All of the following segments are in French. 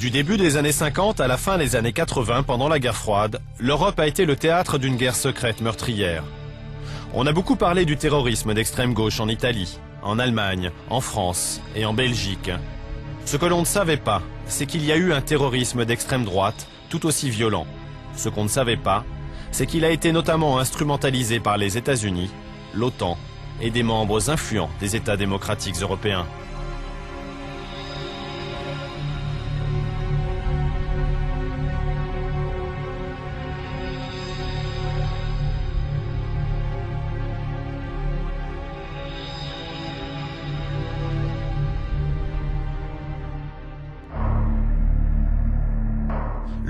Du début des années 50 à la fin des années 80, pendant la guerre froide, l'Europe a été le théâtre d'une guerre secrète meurtrière. On a beaucoup parlé du terrorisme d'extrême gauche en Italie, en Allemagne, en France et en Belgique. Ce que l'on ne savait pas, c'est qu'il y a eu un terrorisme d'extrême droite tout aussi violent. Ce qu'on ne savait pas, c'est qu'il a été notamment instrumentalisé par les États-Unis, l'OTAN et des membres influents des États démocratiques européens.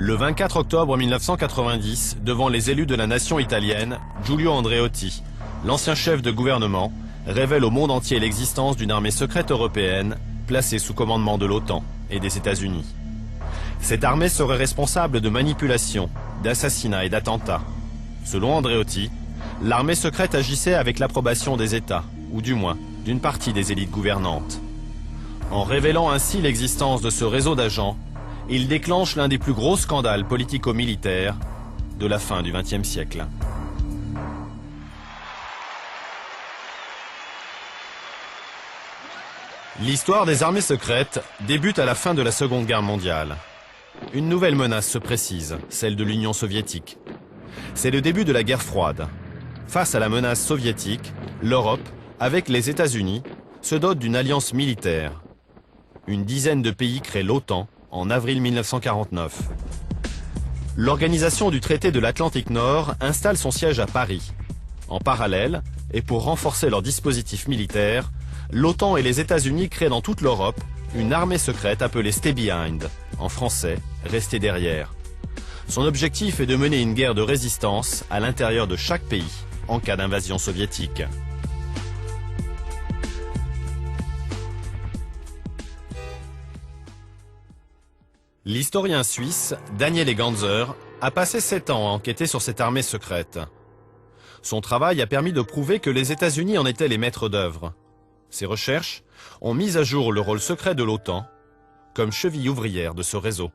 Le 24 octobre 1990, devant les élus de la nation italienne, Giulio Andreotti, l'ancien chef de gouvernement, révèle au monde entier l'existence d'une armée secrète européenne placée sous commandement de l'OTAN et des États-Unis. Cette armée serait responsable de manipulations, d'assassinats et d'attentats. Selon Andreotti, l'armée secrète agissait avec l'approbation des États, ou du moins d'une partie des élites gouvernantes. En révélant ainsi l'existence de ce réseau d'agents, il déclenche l'un des plus gros scandales politico-militaires de la fin du XXe siècle. L'histoire des armées secrètes débute à la fin de la Seconde Guerre mondiale. Une nouvelle menace se précise, celle de l'Union soviétique. C'est le début de la guerre froide. Face à la menace soviétique, l'Europe, avec les États-Unis, se dote d'une alliance militaire. Une dizaine de pays créent l'OTAN en avril 1949. L'organisation du traité de l'Atlantique Nord installe son siège à Paris. En parallèle, et pour renforcer leur dispositif militaire, l'OTAN et les États-Unis créent dans toute l'Europe une armée secrète appelée Stay Behind, en français, rester derrière. Son objectif est de mener une guerre de résistance à l'intérieur de chaque pays, en cas d'invasion soviétique. L'historien suisse Daniele Ganser a passé 7 ans à enquêter sur cette armée secrète. Son travail a permis de prouver que les États-Unis en étaient les maîtres d'œuvre. Ses recherches ont mis à jour le rôle secret de l'OTAN comme cheville ouvrière de ce réseau.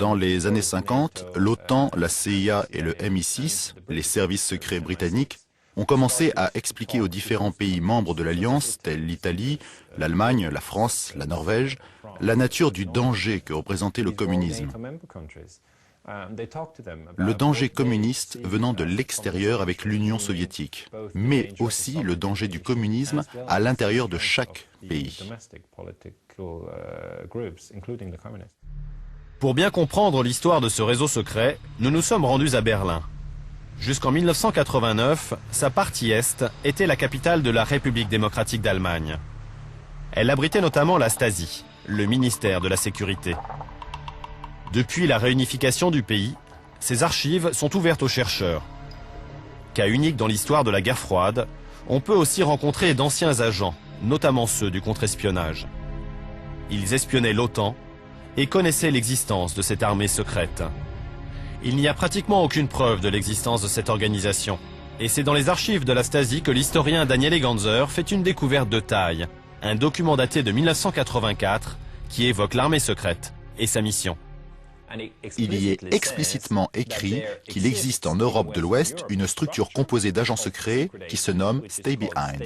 Dans les années 50, l'OTAN, la CIA et le MI6, les services secrets britanniques, ont commencé à expliquer aux différents pays membres de l'Alliance, tels l'Italie, l'Allemagne, la France, la Norvège, la nature du danger que représentait le communisme. Le danger communiste venant de l'extérieur avec l'Union soviétique, mais aussi le danger du communisme à l'intérieur de chaque pays. Pour bien comprendre l'histoire de ce réseau secret, nous nous sommes rendus à Berlin. Jusqu'en 1989, sa partie Est était la capitale de la République démocratique d'Allemagne. Elle abritait notamment la Stasi, le ministère de la Sécurité. Depuis la réunification du pays, ses archives sont ouvertes aux chercheurs. Cas unique dans l'histoire de la guerre froide, on peut aussi rencontrer d'anciens agents, notamment ceux du contre-espionnage. Ils espionnaient l'OTAN et connaissaient l'existence de cette armée secrète. Il n'y a pratiquement aucune preuve de l'existence de cette organisation. Et c'est dans les archives de la Stasi que l'historien Daniele Ganser fait une découverte de taille, un document daté de 1984 qui évoque l'armée secrète et sa mission. Il y est explicitement écrit qu'il existe en Europe de l'Ouest une structure composée d'agents secrets qui se nomme Stay Behind.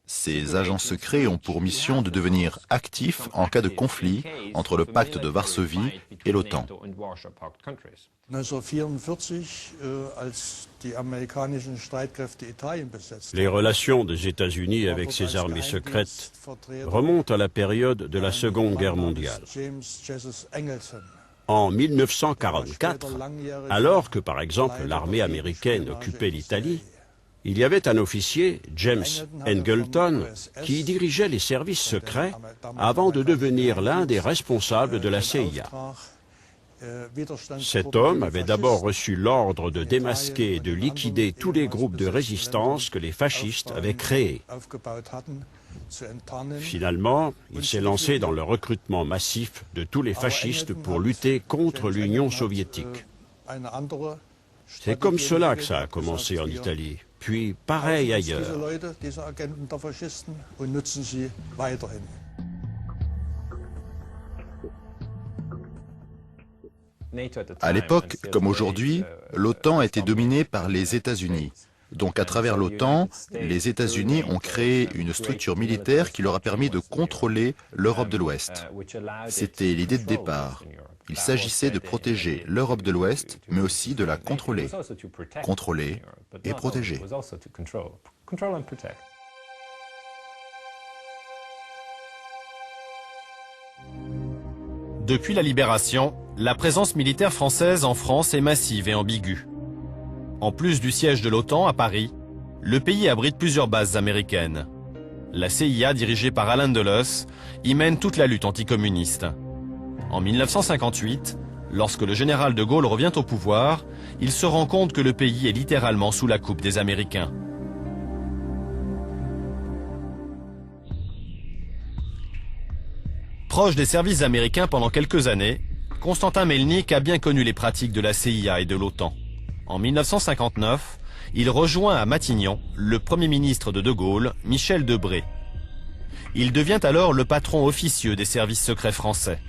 Ces agents secrets ont pour mission de devenir actifs en cas de conflit entre le pacte de Varsovie et l'OTAN. Les relations des États-Unis avec ces armées secrètes remontent à la période de la Seconde Guerre mondiale. En 1944, alors que par exemple l'armée américaine occupait l'Italie, il y avait un officier, James Angleton, qui dirigeait les services secrets avant de devenir l'un des responsables de la CIA. Cet homme avait d'abord reçu l'ordre de démasquer et de liquider tous les groupes de résistance que les fascistes avaient créés. Finalement, il s'est lancé dans le recrutement massif de tous les fascistes pour lutter contre l'Union soviétique. C'est comme cela que ça a commencé en Italie, puis pareil ailleurs. À l'époque, comme aujourd'hui, l'OTAN était dominée par les États-Unis. Donc à travers l'OTAN, les États-Unis ont créé une structure militaire qui leur a permis de contrôler l'Europe de l'Ouest. C'était l'idée de départ. Il s'agissait de protéger l'Europe de l'Ouest, mais aussi de la contrôler. Contrôler et protéger. Depuis la libération, la présence militaire française en France est massive et ambiguë. En plus du siège de l'OTAN à Paris, le pays abrite plusieurs bases américaines. La CIA, dirigée par Alain Dulles, y mène toute la lutte anticommuniste. En 1958, lorsque le général de Gaulle revient au pouvoir, il se rend compte que le pays est littéralement sous la coupe des Américains. Proche des services américains pendant quelques années, Constantin Melnyk a bien connu les pratiques de la CIA et de l'OTAN. En 1959, il rejoint à Matignon le Premier ministre de Gaulle, Michel Debré. Il devient alors le patron officieux des services secrets français.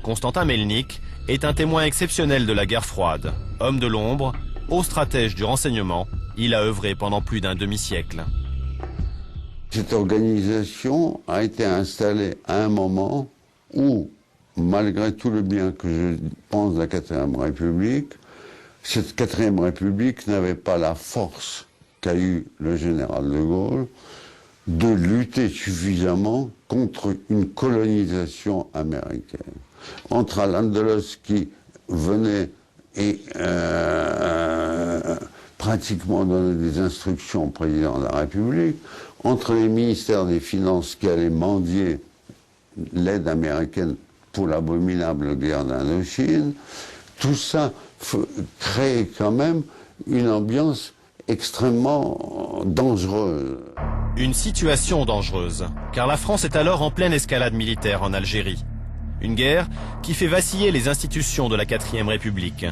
Constantin Melnyk est un témoin exceptionnel de la guerre froide. Homme de l'ombre, haut stratège du renseignement, il a œuvré pendant plus d'un demi-siècle. Cette organisation a été installée à un moment où, malgré tout le bien que je pense de la 4e République, cette 4e République n'avait pas la force qu'a eu le général de Gaulle de lutter suffisamment contre une colonisation américaine. Entre Alain Dulles qui venait et pratiquement donnait des instructions au président de la République, entre les ministères des Finances qui allaient mendier l'aide américaine pour l'abominable guerre d'Indochine, tout ça crée quand même une ambiance extrêmement dangereuse. Une situation dangereuse, car la France est alors en pleine escalade militaire en Algérie. Une guerre qui fait vaciller les institutions de la 4e République.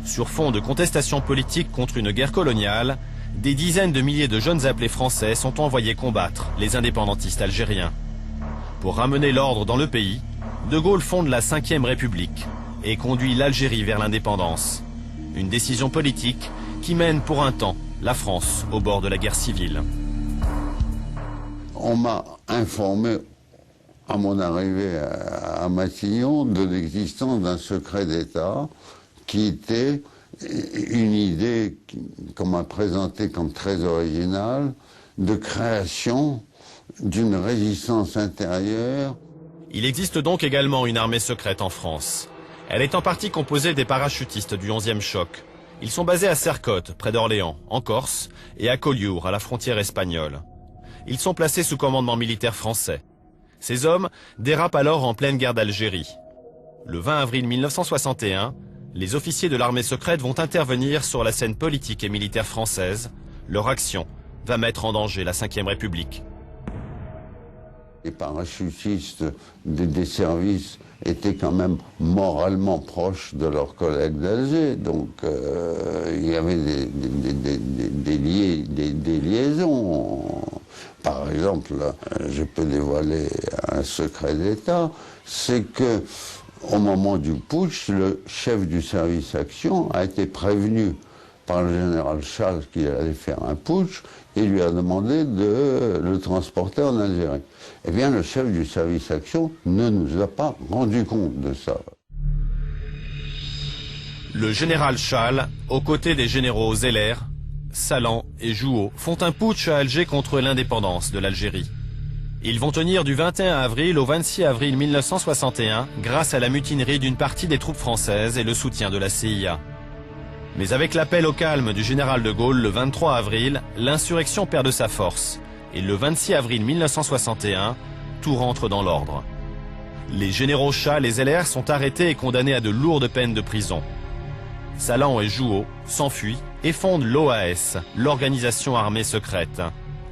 Sur fond de contestation politique contre une guerre coloniale, des dizaines de milliers de jeunes appelés français sont envoyés combattre les indépendantistes algériens. Pour ramener l'ordre dans le pays, De Gaulle fonde la 5e République et conduit l'Algérie vers l'indépendance. Une décision politique qui mène pour un temps la France au bord de la guerre civile. On m'a informé à mon arrivée à Matignon de l'existence d'un secret d'État qui était une idée qu'on m'a présentée comme très originale de création d'une résistance intérieure. Il existe donc également une armée secrète en France. Elle est en partie composée des parachutistes du 11e choc. Ils sont basés à Sercotte, près d'Orléans, en Corse, et à Collioure, à la frontière espagnole. Ils sont placés sous commandement militaire français. Ces hommes dérapent alors en pleine guerre d'Algérie. Le 20 avril 1961, les officiers de l'armée secrète vont intervenir sur la scène politique et militaire française. Leur action va mettre en danger la 5e République. Les parachutistes des services étaient quand même moralement proches de leurs collègues d'Alger. Donc il y avait des liaisons. Par exemple, je peux dévoiler un secret d'État, c'est que au moment du putsch, le chef du service action a été prévenu par le général Charles qu'il allait faire un putsch et lui a demandé de le transporter en Algérie. Eh bien, le chef du service action ne nous a pas rendu compte de ça. Le général Charles, aux côtés des généraux Zeller, Salan et Jouot, font un putsch à Alger contre l'indépendance de l'Algérie. Ils vont tenir du 21 avril au 26 avril 1961 grâce à la mutinerie d'une partie des troupes françaises et le soutien de la CIA. Mais avec l'appel au calme du général de Gaulle le 23 avril, l'insurrection perd de sa force. Et le 26 avril 1961, tout rentre dans l'ordre. Les généraux Charles et Zeller sont arrêtés et condamnés à de lourdes peines de prison. Salan et Jouot s'enfuient et fondent l'OAS, l'organisation armée secrète.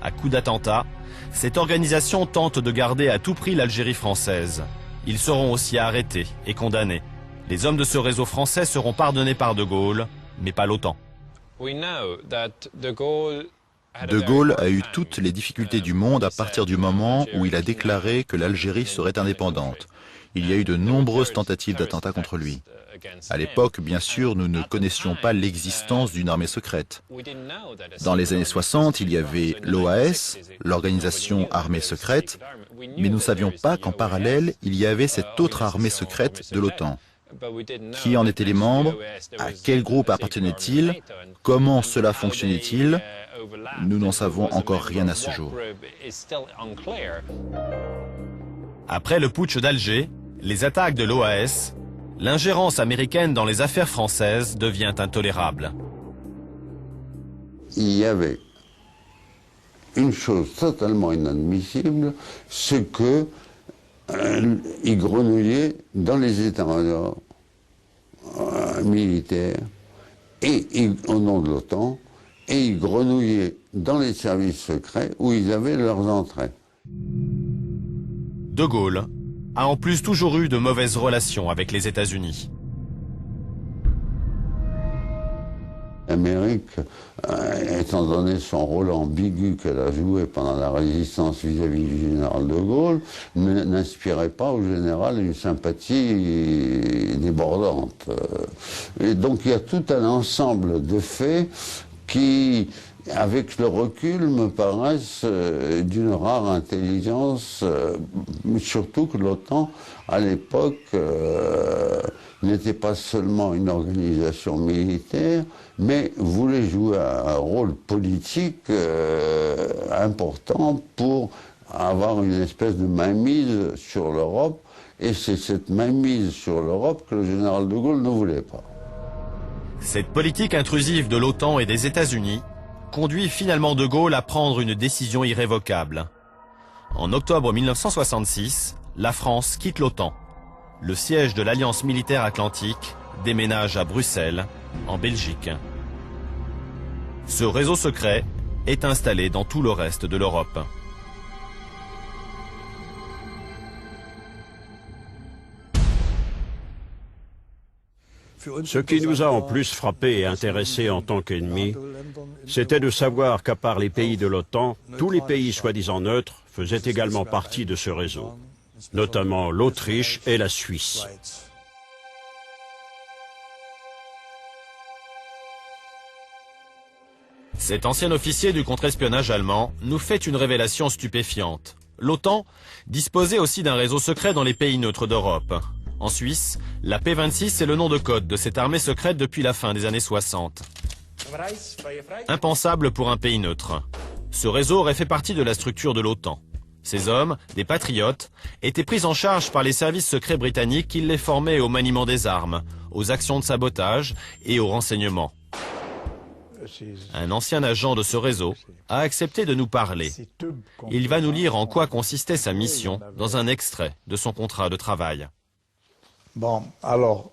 À coup d'attentat, cette organisation tente de garder à tout prix l'Algérie française. Ils seront aussi arrêtés et condamnés. Les hommes de ce réseau français seront pardonnés par De Gaulle, mais pas l'OTAN. De Gaulle a eu toutes les difficultés du monde à partir du moment où il a déclaré que l'Algérie serait indépendante. Il y a eu de nombreuses tentatives d'attentats contre lui. À l'époque, bien sûr, nous ne connaissions pas l'existence d'une armée secrète. Dans les années 60, il y avait l'OAS, l'organisation armée secrète, mais nous ne savions pas qu'en parallèle, il y avait cette autre armée secrète de l'OTAN. Qui en étaient les membres? À quel groupe appartenaient-ils? Comment cela fonctionnait-il? Nous n'en savons encore rien à ce jour. Après le putsch d'Alger, les attaques de l'OAS, l'ingérence américaine dans les affaires françaises devient intolérable. Il y avait une chose totalement inadmissible, c'est que il grenouillait dans les états-majors militaires et au nom de l'OTAN, et il grenouillait dans les services secrets où ils avaient leurs entrées. De Gaulle a en plus toujours eu de mauvaises relations avec les États-Unis. L'Amérique, étant donné son rôle ambigu qu'elle a joué pendant la résistance vis-à-vis du général de Gaulle, n'inspirait pas au général une sympathie débordante. Et donc il y a tout un ensemble de faits qui, avec le recul, me paraissent d'une rare intelligence, surtout que l'OTAN, à l'époque, n'était pas seulement une organisation militaire, mais voulait jouer un rôle politique important pour avoir une espèce de mainmise sur l'Europe, et c'est cette mainmise sur l'Europe que le général de Gaulle ne voulait pas. Cette politique intrusive de l'OTAN et des États-Unis conduit finalement De Gaulle à prendre une décision irrévocable. En octobre 1966, la France quitte l'OTAN. Le siège de l'Alliance militaire atlantique déménage à Bruxelles, en Belgique. Ce réseau secret est installé dans tout le reste de l'Europe. Ce qui nous a en plus frappé et intéressé en tant qu'ennemis, c'était de savoir qu'à part les pays de l'OTAN, tous les pays soi-disant neutres faisaient également partie de ce réseau, notamment l'Autriche et la Suisse. Cet ancien officier du contre-espionnage allemand nous fait une révélation stupéfiante. L'OTAN disposait aussi d'un réseau secret dans les pays neutres d'Europe. En Suisse, la P26 est le nom de code de cette armée secrète depuis la fin des années 60. Impensable pour un pays neutre. Ce réseau aurait fait partie de la structure de l'OTAN. Ces hommes, des patriotes, étaient pris en charge par les services secrets britanniques qui les formaient au maniement des armes, aux actions de sabotage et au renseignement. Un ancien agent de ce réseau a accepté de nous parler. Il va nous lire en quoi consistait sa mission dans un extrait de son contrat de travail. Bon, alors,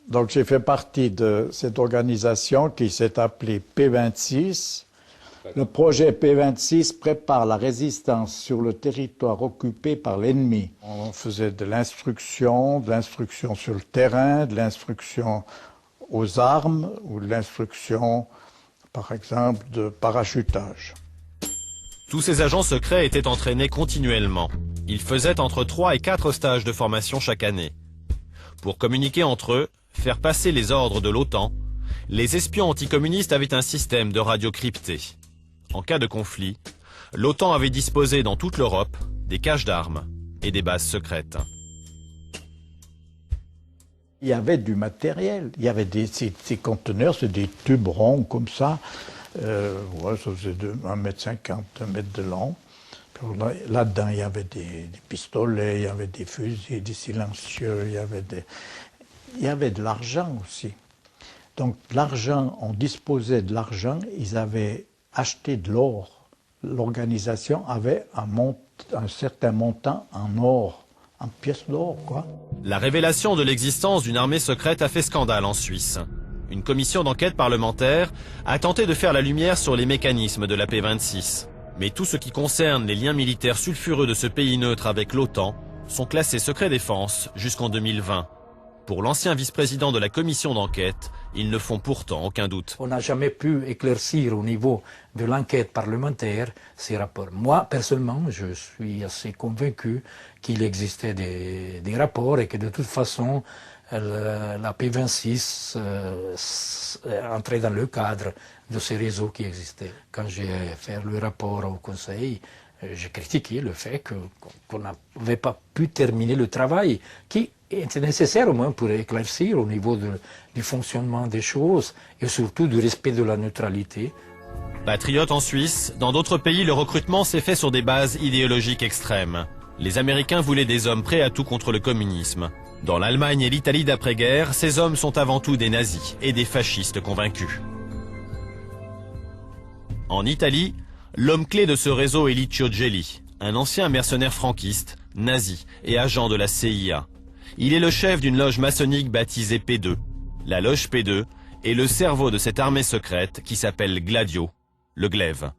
donc j'ai fait partie de cette organisation qui s'est appelée P26. Le projet P26 prépare la résistance sur le territoire occupé par l'ennemi. On faisait de l'instruction sur le terrain, de l'instruction aux armes ou de l'instruction, par exemple, de parachutage. Tous ces agents secrets étaient entraînés continuellement. Ils faisaient entre 3 et 4 stages de formation chaque année. Pour communiquer entre eux, faire passer les ordres de l'OTAN, les espions anticommunistes avaient un système de radio crypté. En cas de conflit, l'OTAN avait disposé dans toute l'Europe des caches d'armes et des bases secrètes. Il y avait du matériel, il y avait ces conteneurs, c'est des tubes ronds comme ça, ouais, ça faisait 1,50 m, 1 mètre de long. Là-dedans, il y avait des pistolets, il y avait des fusils, des silencieux, il y avait de l'argent aussi. Donc l'argent, on disposait de l'argent, ils avaient acheté de l'or. L'organisation avait un certain montant en or, en pièces d'or, quoi. La révélation de l'existence d'une armée secrète a fait scandale en Suisse. Une commission d'enquête parlementaire a tenté de faire la lumière sur les mécanismes de la P26. Mais tout ce qui concerne les liens militaires sulfureux de ce pays neutre avec l'OTAN sont classés secret défense jusqu'en 2020. Pour l'ancien vice-président de la commission d'enquête, ils ne font pourtant aucun doute. On n'a jamais pu éclaircir au niveau de l'enquête parlementaire ces rapports. Moi, personnellement, je suis assez convaincu qu'il existait des rapports et que de toute façon, la P26 entrait dans le cadre de ces réseaux qui existaient. Quand j'ai fait le rapport au Conseil, j'ai critiqué le fait qu'on n'avait pas pu terminer le travail qui était nécessaire au moins pour éclaircir au niveau du fonctionnement des choses et surtout du respect de la neutralité. Patriote en Suisse, dans d'autres pays, le recrutement s'est fait sur des bases idéologiques extrêmes. Les Américains voulaient des hommes prêts à tout contre le communisme. Dans l'Allemagne et l'Italie d'après-guerre, ces hommes sont avant tout des nazis et des fascistes convaincus. En Italie, l'homme clé de ce réseau est Licio Gelli, un ancien mercenaire franquiste, nazi et agent de la CIA. Il est le chef d'une loge maçonnique baptisée P2. La loge P2 est le cerveau de cette armée secrète qui s'appelle Gladio, le glaive.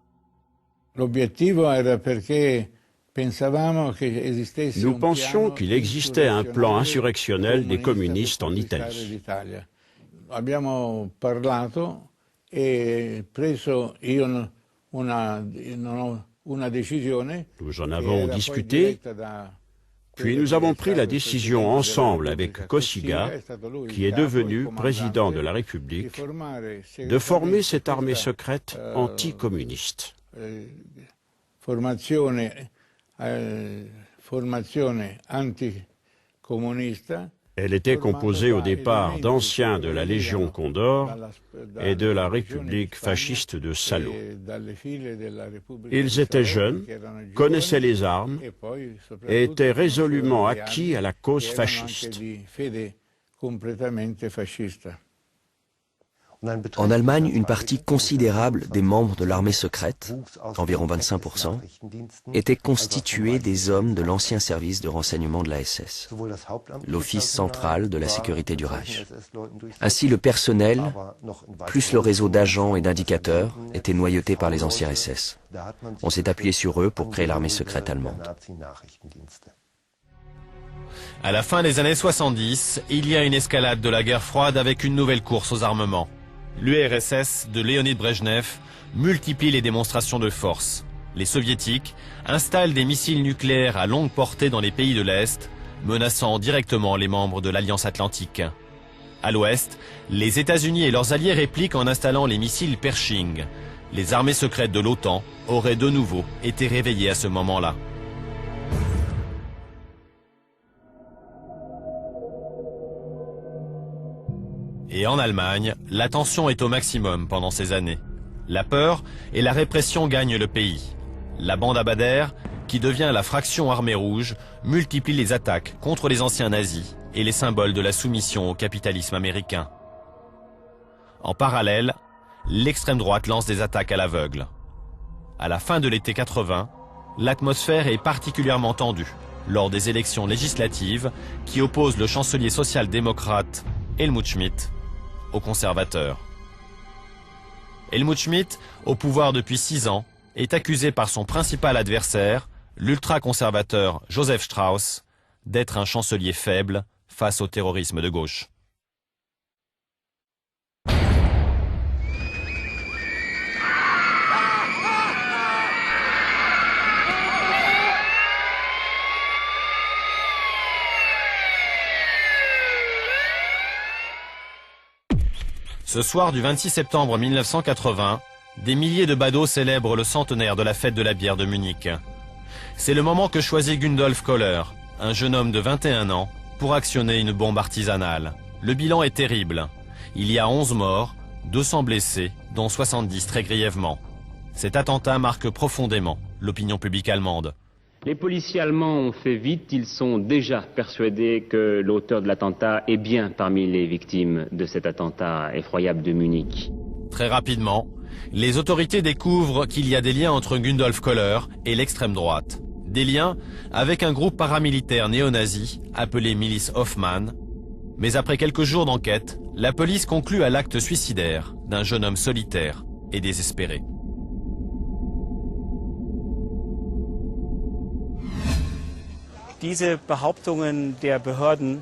Nous pensions qu'il existait un plan insurrectionnel des communistes en Italie. Nous en avons discuté, puis nous avons pris la décision ensemble avec Cossiga, qui est devenu président de la République, de former cette armée secrète anticommuniste. Elle était composée au départ d'anciens de la Légion Condor et de la République fasciste de Salo. Ils étaient jeunes, connaissaient les armes et étaient résolument acquis à la cause fasciste. En Allemagne, une partie considérable des membres de l'armée secrète, environ 25%, étaient constitués des hommes de l'ancien service de renseignement de la SS, l'Office central de la sécurité du Reich. Ainsi, le personnel, plus le réseau d'agents et d'indicateurs, étaient noyautés par les anciens SS. On s'est appuyé sur eux pour créer l'armée secrète allemande. À la fin des années 70, il y a une escalade de la guerre froide avec une nouvelle course aux armements. L'URSS de Léonid Brejnev multiplie les démonstrations de force. Les soviétiques installent des missiles nucléaires à longue portée dans les pays de l'Est, menaçant directement les membres de l'Alliance Atlantique. À l'Ouest, les États-Unis et leurs alliés répliquent en installant les missiles Pershing. Les armées secrètes de l'OTAN auraient de nouveau été réveillées à ce moment-là. Et en Allemagne, la tension est au maximum pendant ces années. La peur et la répression gagnent le pays. La bande Abadère, qui devient la fraction armée rouge, multiplie les attaques contre les anciens nazis et les symboles de la soumission au capitalisme américain. En parallèle, l'extrême droite lance des attaques à l'aveugle. À la fin de l'été 80, l'atmosphère est particulièrement tendue lors des élections législatives qui opposent le chancelier social-démocrate Helmut Schmidt aux conservateurs. Helmut Schmidt, au pouvoir depuis 6 ans, est accusé par son principal adversaire, l'ultra-conservateur Joseph Strauss, d'être un chancelier faible face au terrorisme de gauche. Ce soir du 26 septembre 1980, des milliers de badauds célèbrent le centenaire de la fête de la bière de Munich. C'est le moment que choisit Gundolf Köhler, un jeune homme de 21 ans, pour actionner une bombe artisanale. Le bilan est terrible. Il y a 11 morts, 200 blessés, dont 70 très grièvement. Cet attentat marque profondément l'opinion publique allemande. Les policiers allemands ont fait vite, ils sont déjà persuadés que l'auteur de l'attentat est bien parmi les victimes de cet attentat effroyable de Munich. Très rapidement, les autorités découvrent qu'il y a des liens entre Gundolf Köhler et l'extrême droite. Des liens avec un groupe paramilitaire néo-nazi appelé Milice Hoffmann. Mais après quelques jours d'enquête, la police conclut à l'acte suicidaire d'un jeune homme solitaire et désespéré. Diese Behauptungen der Behörden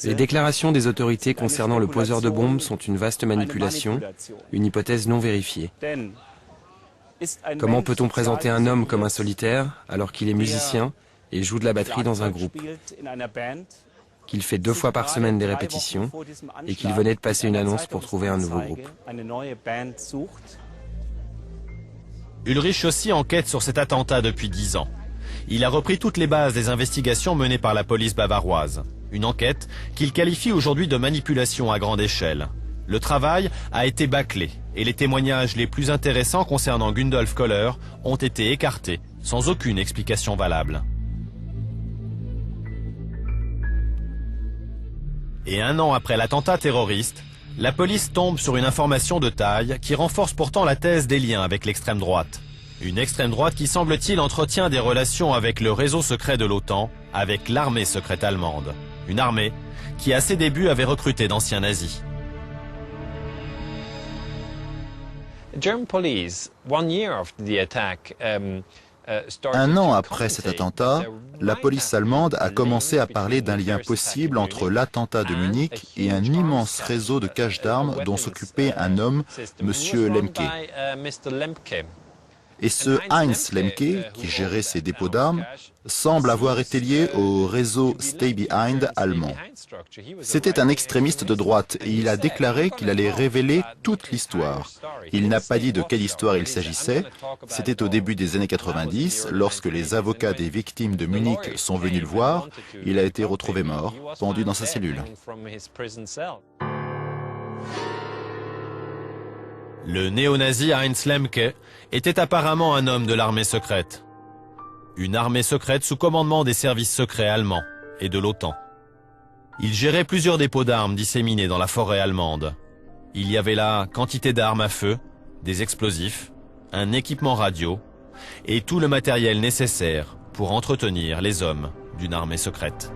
Les déclarations des autorités concernant le poseur de bombes sont une vaste manipulation, une hypothèse non vérifiée. Comment peut-on présenter un homme comme un solitaire alors qu'il est musicien et joue de la batterie dans un groupe, qu'il fait 2 fois par semaine des répétitions et qu'il venait de passer une annonce pour trouver un nouveau groupe? Ulrich aussi enquête sur cet attentat depuis 10 ans. Il a repris toutes les bases des investigations menées par la police bavaroise. Une enquête qu'il qualifie aujourd'hui de manipulation à grande échelle. Le travail a été bâclé et les témoignages les plus intéressants concernant Gundolf Köhler ont été écartés, sans aucune explication valable. Et 1 an après l'attentat terroriste, la police tombe sur une information de taille qui renforce pourtant la thèse des liens avec l'extrême droite. Une extrême droite qui, semble-t-il, entretient des relations avec le réseau secret de l'OTAN, avec l'armée secrète allemande. Une armée qui, à ses débuts, avait recruté d'anciens nazis. Un an après cet attentat, la police allemande a commencé à parler d'un lien possible entre l'attentat de Munich et un immense réseau de caches d'armes dont s'occupait un homme, M. Lemke. Et ce Heinz Lemke, qui gérait ces dépôts d'armes, semble avoir été lié au réseau Stay Behind allemand. C'était un extrémiste de droite et il a déclaré qu'il allait révéler toute l'histoire. Il n'a pas dit de quelle histoire il s'agissait. C'était au début des années 90, lorsque les avocats des victimes de Munich sont venus le voir. Il a été retrouvé mort, pendu dans sa cellule. Le néo-nazi Heinz Lemke était apparemment un homme de l'armée secrète. Une armée secrète sous commandement des services secrets allemands et de l'OTAN. Il gérait plusieurs dépôts d'armes disséminés dans la forêt allemande. Il y avait là quantité d'armes à feu, des explosifs, un équipement radio et tout le matériel nécessaire pour entretenir les hommes d'une armée secrète.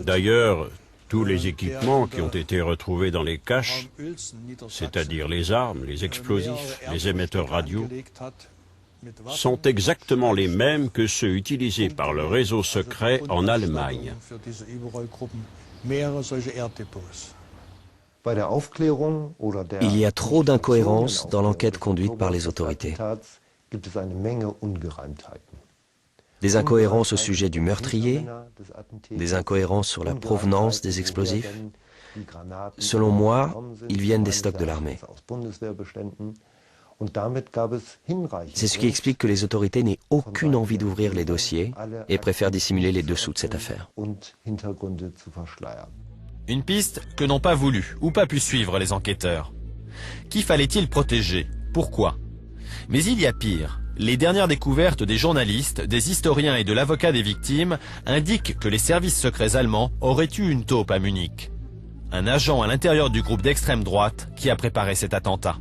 D'ailleurs, tous les équipements qui ont été retrouvés dans les caches, c'est-à-dire les armes, les explosifs, les émetteurs radio, sont exactement les mêmes que ceux utilisés par le réseau secret en Allemagne. Il y a trop d'incohérences dans l'enquête conduite par les autorités. Des incohérences au sujet du meurtrier, des incohérences sur la provenance des explosifs. Selon moi, ils viennent des stocks de l'armée. C'est ce qui explique que les autorités n'aient aucune envie d'ouvrir les dossiers et préfèrent dissimuler les dessous de cette affaire. Une piste que n'ont pas voulu ou pas pu suivre les enquêteurs. Qui fallait-il protéger? Pourquoi? Mais il y a pire. Les dernières découvertes des journalistes, des historiens et de l'avocat des victimes indiquent que les services secrets allemands auraient eu une taupe à Munich. Un agent à l'intérieur du groupe d'extrême droite qui a préparé cet attentat.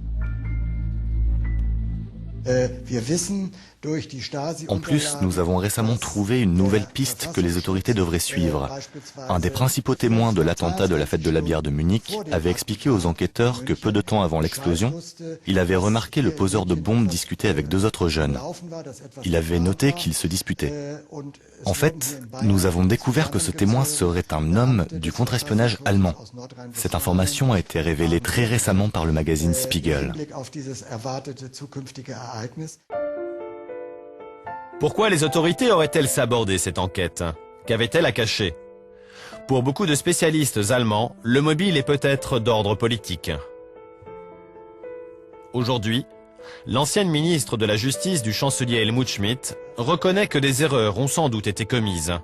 En plus, nous avons récemment trouvé une nouvelle piste que les autorités devraient suivre. Un des principaux témoins de l'attentat de la fête de la bière de Munich avait expliqué aux enquêteurs que peu de temps avant l'explosion, il avait remarqué le poseur de bombes discuter avec 2 autres jeunes. Il avait noté qu'ils se disputaient. En fait, nous avons découvert que ce témoin serait un homme du contre-espionnage allemand. Cette information a été révélée très récemment par le magazine Spiegel. Pourquoi les autorités auraient-elles sabordé cette enquête? Qu'avaient-elles à cacher? Pour beaucoup de spécialistes allemands, le mobile est peut-être d'ordre politique. Aujourd'hui, l'ancienne ministre de la Justice du chancelier Helmut Schmidt reconnaît que des erreurs ont sans doute été commises.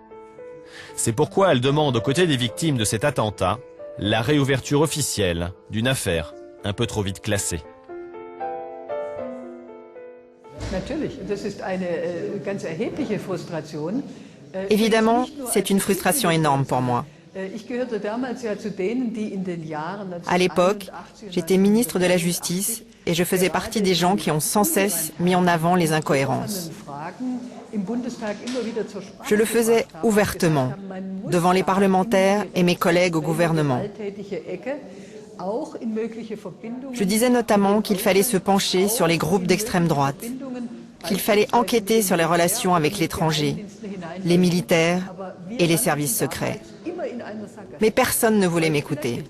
C'est pourquoi elle demande aux côtés des victimes de cet attentat la réouverture officielle d'une affaire un peu trop vite classée. Évidemment, c'est une frustration énorme pour moi. À l'époque, j'étais ministre de la Justice et je faisais partie des gens qui ont sans cesse mis en avant les incohérences. Je le faisais ouvertement, devant les parlementaires et mes collègues au gouvernement. Je disais notamment qu'il fallait se pencher sur les groupes d'extrême droite, qu'il fallait enquêter sur les relations avec l'étranger, les militaires et les services secrets. Mais personne ne voulait m'écouter.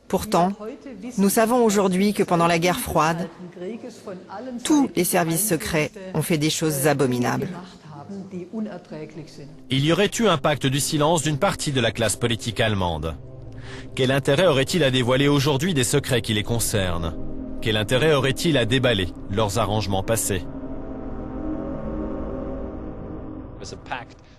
Pourtant, nous savons aujourd'hui que pendant la guerre froide, tous les services secrets ont fait des choses abominables. Il y aurait eu un pacte du silence d'une partie de la classe politique allemande. Quel intérêt aurait-il à dévoiler aujourd'hui des secrets qui les concernent? Quel intérêt aurait-il à déballer leurs arrangements passés?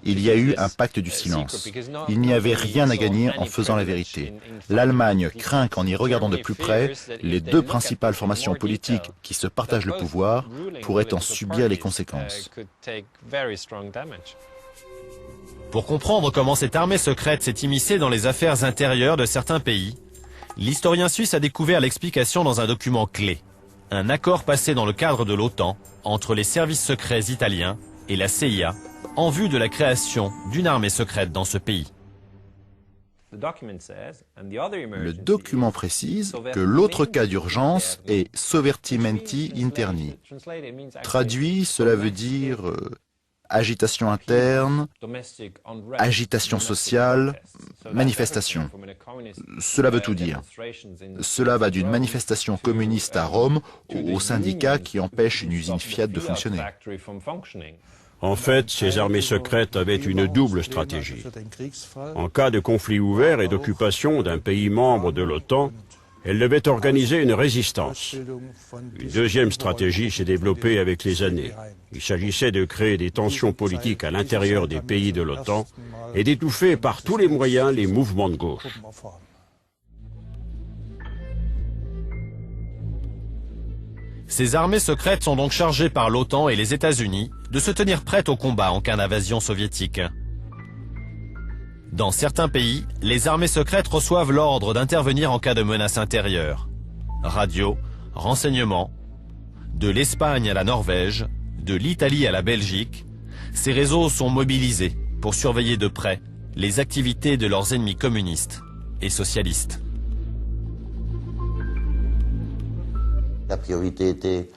Il y a eu un pacte du silence. Il n'y avait rien à gagner en faisant la vérité. L'Allemagne craint qu'en y regardant de plus près, les deux principales formations politiques qui se partagent le pouvoir pourraient en subir les conséquences. Pour comprendre comment cette armée secrète s'est immiscée dans les affaires intérieures de certains pays, l'historien suisse a découvert l'explication dans un document clé. Un accord passé dans le cadre de l'OTAN entre les services secrets italiens et la CIA en vue de la création d'une armée secrète dans ce pays. Le document précise que l'autre cas d'urgence est Sovvertimenti interni. Traduit, cela veut dire agitation interne, agitation sociale, manifestation. Cela veut tout dire. Cela va d'une manifestation communiste à Rome au syndicat qui empêche une usine Fiat de fonctionner. En fait, ces armées secrètes avaient une double stratégie. En cas de conflit ouvert et d'occupation d'un pays membre de l'OTAN, elles devaient organiser une résistance. Une deuxième stratégie s'est développée avec les années. Il s'agissait de créer des tensions politiques à l'intérieur des pays de l'OTAN et d'étouffer par tous les moyens les mouvements de gauche. Ces armées secrètes sont donc chargées par l'OTAN et les États-Unis de se tenir prêtes au combat en cas d'invasion soviétique. Dans certains pays, les armées secrètes reçoivent l'ordre d'intervenir en cas de menace intérieure. Radio, renseignements, de l'Espagne à la Norvège, de l'Italie à la Belgique, ces réseaux sont mobilisés pour surveiller de près les activités de leurs ennemis communistes et socialistes. La priorité était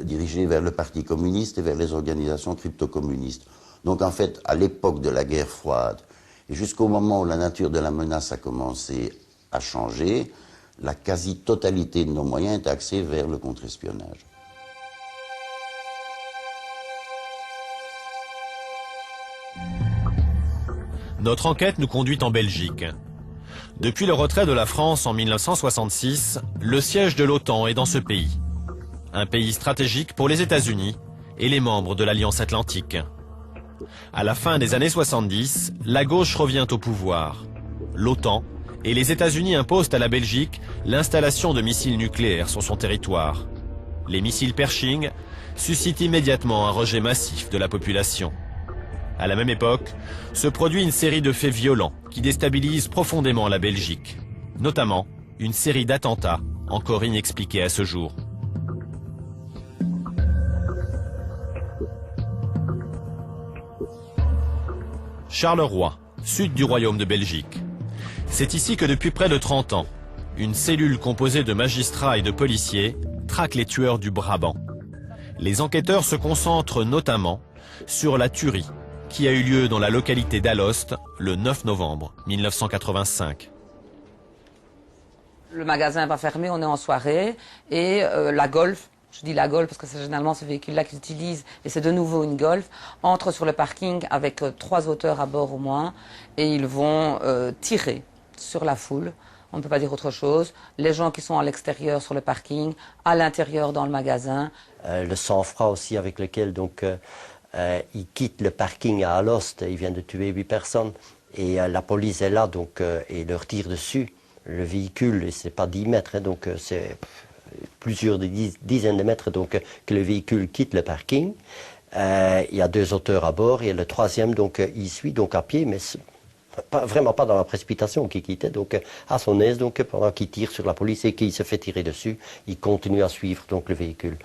dirigée vers le Parti communiste et vers les organisations crypto-communistes. Donc en fait, à l'époque de la guerre froide, et jusqu'au moment où la nature de la menace a commencé à changer, la quasi-totalité de nos moyens est axée vers le contre-espionnage. Notre enquête nous conduit en Belgique. Depuis le retrait de la France en 1966, le siège de l'OTAN est dans ce pays. Un pays stratégique pour les États-Unis et les membres de l'Alliance Atlantique. À la fin des années 70, la gauche revient au pouvoir. L'OTAN et les États-Unis imposent à la Belgique l'installation de missiles nucléaires sur son territoire. Les missiles Pershing suscitent immédiatement un rejet massif de la population. À la même époque, se produit une série de faits violents qui déstabilisent profondément la Belgique, notamment une série d'attentats encore inexpliqués à ce jour. Charleroi, sud du Royaume de Belgique. C'est ici que depuis près de 30 ans, une cellule composée de magistrats et de policiers traque les tueurs du Brabant. Les enquêteurs se concentrent notamment sur la tuerie qui a eu lieu dans la localité d'Alost le 9 novembre 1985. Le magasin va fermer, on est en soirée, et la Golf, je dis la Golf parce que c'est généralement ce véhicule-là qu'ils utilisent, et c'est de nouveau une Golf, entre sur le parking avec 3 auteurs à bord au moins, et ils vont tirer sur la foule. On ne peut pas dire autre chose. Les gens qui sont à l'extérieur sur le parking, à l'intérieur dans le magasin. Le sang-froid aussi avec lequel donc ils quittent le parking à Alost, ils viennent de tuer 8 personnes et la police est là donc et leur tire dessus. Le véhicule, et c'est pas 10 mètres, hein, donc c'est plusieurs dizaines de mètres donc que le véhicule quitte le parking. Il y a 2 auteurs à bord et le troisième donc il suit donc à pied, mais vraiment pas dans la précipitation, qui quittait donc à son aise donc pendant qu'il tire sur la police et qu'il se fait tirer dessus, il continue à suivre donc le véhicule.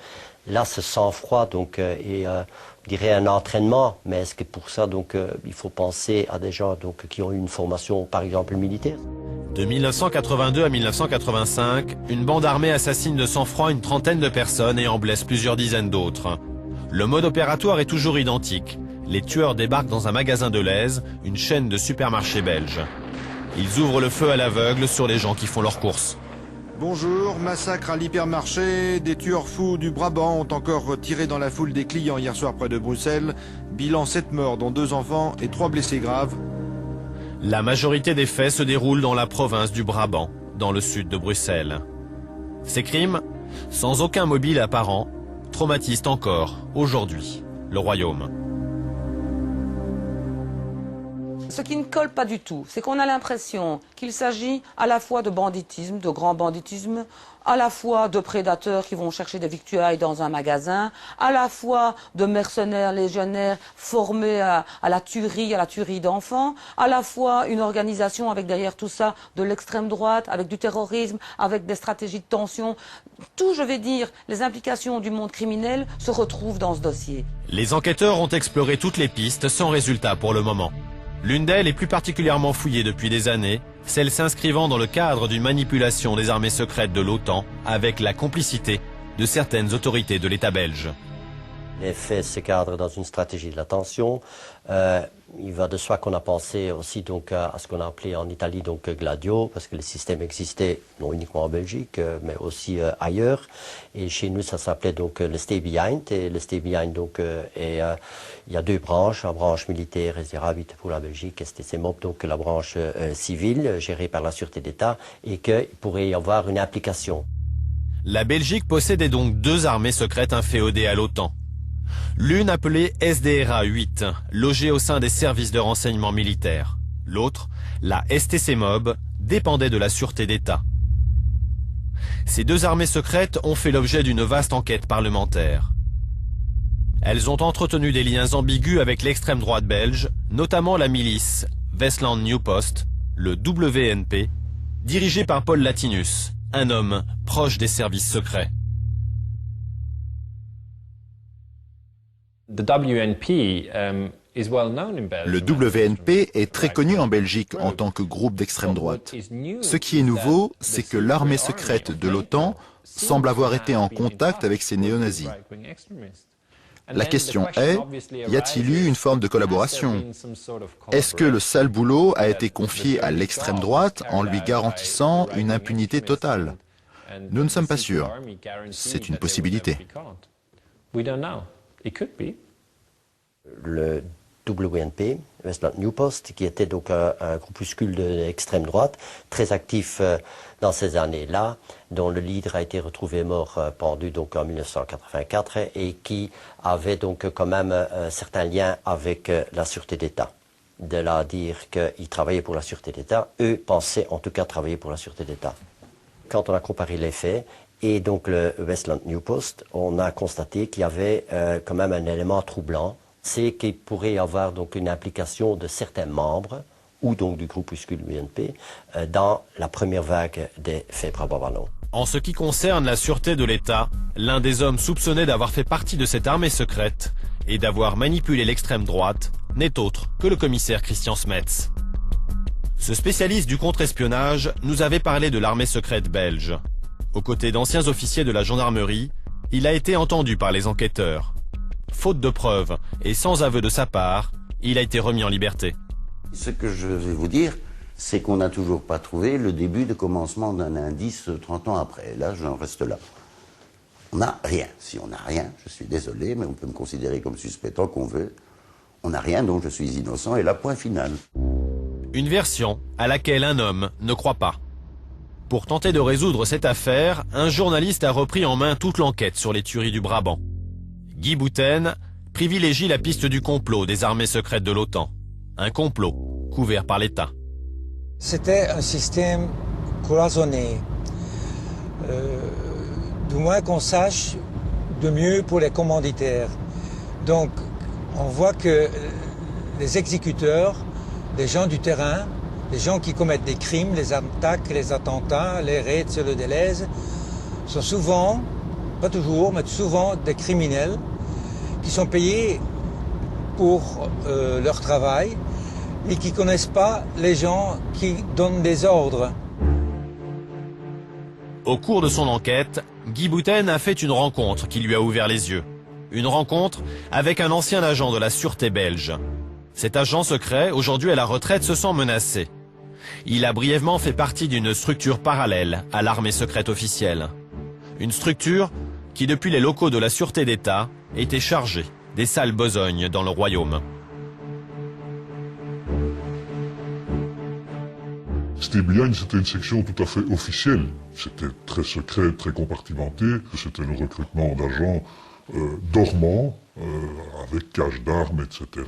Là, ce sang-froid donc est, je dirais, un entraînement, mais est-ce que pour ça donc il faut penser à des gens donc qui ont eu une formation par exemple militaire? De 1982 à 1985, une bande armée assassine de sang-froid une trentaine de personnes et en blesse plusieurs dizaines d'autres. Le mode opératoire est toujours identique. Les tueurs débarquent dans un magasin de Lèze, une chaîne de supermarchés belges. Ils ouvrent le feu à l'aveugle sur les gens qui font leurs courses. Bonjour, massacre à l'hypermarché. Des tueurs fous du Brabant ont encore tiré dans la foule des clients hier soir près de Bruxelles. Bilan 7 morts, dont 2 enfants et 3 blessés graves. La majorité des faits se déroulent dans la province du Brabant, dans le sud de Bruxelles. Ces crimes, sans aucun mobile apparent, traumatisent encore, aujourd'hui, le royaume. Ce qui ne colle pas du tout, c'est qu'on a l'impression qu'il s'agit à la fois de banditisme, de grand banditisme, à la fois de prédateurs qui vont chercher des victuailles dans un magasin, à la fois de mercenaires légionnaires formés à la tuerie d'enfants, à la fois une organisation avec derrière tout ça de l'extrême droite, avec du terrorisme, avec des stratégies de tension. Tout, je vais dire, les implications du monde criminel se retrouvent dans ce dossier. Les enquêteurs ont exploré toutes les pistes sans résultat pour le moment. L'une d'elles est plus particulièrement fouillée depuis des années, celle s'inscrivant dans le cadre d'une manipulation des armées secrètes de l'OTAN avec la complicité de certaines autorités de l'État belge. Les faits se cadrent dans une stratégie de la tension. Il va de soi qu'on a pensé aussi donc à ce qu'on a appelé en Italie donc Gladio, parce que le système existait non uniquement en Belgique, mais aussi ailleurs. Et chez nous, ça s'appelait donc le Stay Behind. Et le Stay Behind, donc, il y a 2 branches, la branche militaire et Zerabit pour la Belgique, STC-MOB, donc la branche civile, gérée par la Sûreté d'État, et qu'il pourrait y avoir une application. La Belgique possédait donc 2 armées secrètes inféodées à l'OTAN. L'une appelée SDRA 8, logée au sein des services de renseignement militaire. L'autre, la STC-MOB, dépendait de la Sûreté d'État. Ces 2 armées secrètes ont fait l'objet d'une vaste enquête parlementaire. Elles ont entretenu des liens ambigus avec l'extrême droite belge, notamment la milice Westland New Post, le WNP, dirigée par Paul Latinus, un homme proche des services secrets. Le WNP est très connu en Belgique en tant que groupe d'extrême droite. Ce qui est nouveau, c'est que l'armée secrète de l'OTAN semble avoir été en contact avec ces néo-nazis. La question est, y a-t-il eu une forme de collaboration? Est-ce que le sale boulot a été confié à l'extrême droite en lui garantissant une impunité totale? Nous ne sommes pas sûrs. C'est une possibilité. Le WNP, Westland New Post, qui était donc un groupuscule d'extrême droite, très actif dans ces années-là, dont le leader a été retrouvé mort pendu donc en 1984 et qui avait donc quand même un certain lien avec la Sûreté d'État. De là à dire qu'ils travaillaient pour la Sûreté d'État, eux pensaient en tout cas travailler pour la Sûreté d'État. Quand on a comparé les faits, et donc le Westland New Post, on a constaté qu'il y avait quand même un élément troublant, c'est qu'il pourrait y avoir donc une implication de certains membres, ou donc du groupuscule UNP, dans la première vague des faits brabant-wallons. En ce qui concerne la sûreté de l'État, l'un des hommes soupçonnés d'avoir fait partie de cette armée secrète et d'avoir manipulé l'extrême droite n'est autre que le commissaire Christian Smets. Ce spécialiste du contre-espionnage nous avait parlé de l'armée secrète belge. Aux côtés d'anciens officiers de la gendarmerie, il a été entendu par les enquêteurs. Faute de preuves et sans aveu de sa part, il a été remis en liberté. Ce que je vais vous dire, c'est qu'on n'a toujours pas trouvé le début de commencement d'un indice 30 ans après. Là, j'en reste là. On n'a rien. Si on n'a rien, je suis désolé, mais on peut me considérer comme suspect tant qu'on veut. On n'a rien, donc je suis innocent, et là, point final. Une version à laquelle un homme ne croit pas. Pour tenter de résoudre cette affaire, un journaliste a repris en main toute l'enquête sur les tueries du Brabant. Guy Bouten privilégie la piste du complot des armées secrètes de l'OTAN. Un complot couvert par l'État. C'était un système cloisonné. Du moins qu'on sache de mieux pour les commanditaires. Donc, on voit que les exécuteurs, les gens du terrain, les gens qui commettent des crimes, les attaques, les attentats, les raids sur le Deleuze, sont souvent, pas toujours, mais souvent des criminels qui sont payés pour leur travail et qui ne connaissent pas les gens qui donnent des ordres. Au cours de son enquête, Guy Bouten a fait une rencontre qui lui a ouvert les yeux. Une rencontre avec un ancien agent de la sûreté belge. Cet agent secret, aujourd'hui à la retraite, se sent menacé. Il a brièvement fait partie d'une structure parallèle à l'armée secrète officielle. Une structure qui, depuis les locaux de la sûreté d'État, était chargée des sales besognes dans le royaume. C'était bien, c'était une section tout à fait officielle. C'était très secret, très compartimenté. C'était le recrutement d'agents dormants, avec cache d'armes, etc.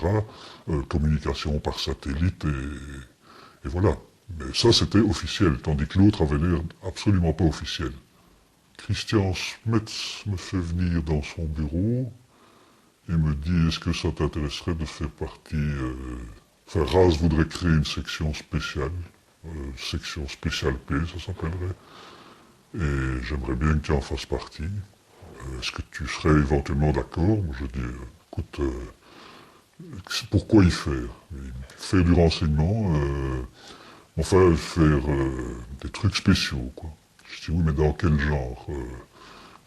Communication par satellite et voilà. Mais ça, c'était officiel, tandis que l'autre avait l'air absolument pas officiel. Christian Smets me fait venir dans son bureau et me dit « Est-ce que ça t'intéresserait de faire partie... Enfin, Raz voudrait créer une section spéciale. Section spéciale P, ça s'appellerait. Et j'aimerais bien que tu en fasses partie. Est-ce que tu serais éventuellement d'accord ?» Je dis « Écoute, pourquoi y faire ? Faire du renseignement, enfin faire des trucs spéciaux, quoi. » Je dis « Oui, mais dans quel genre ?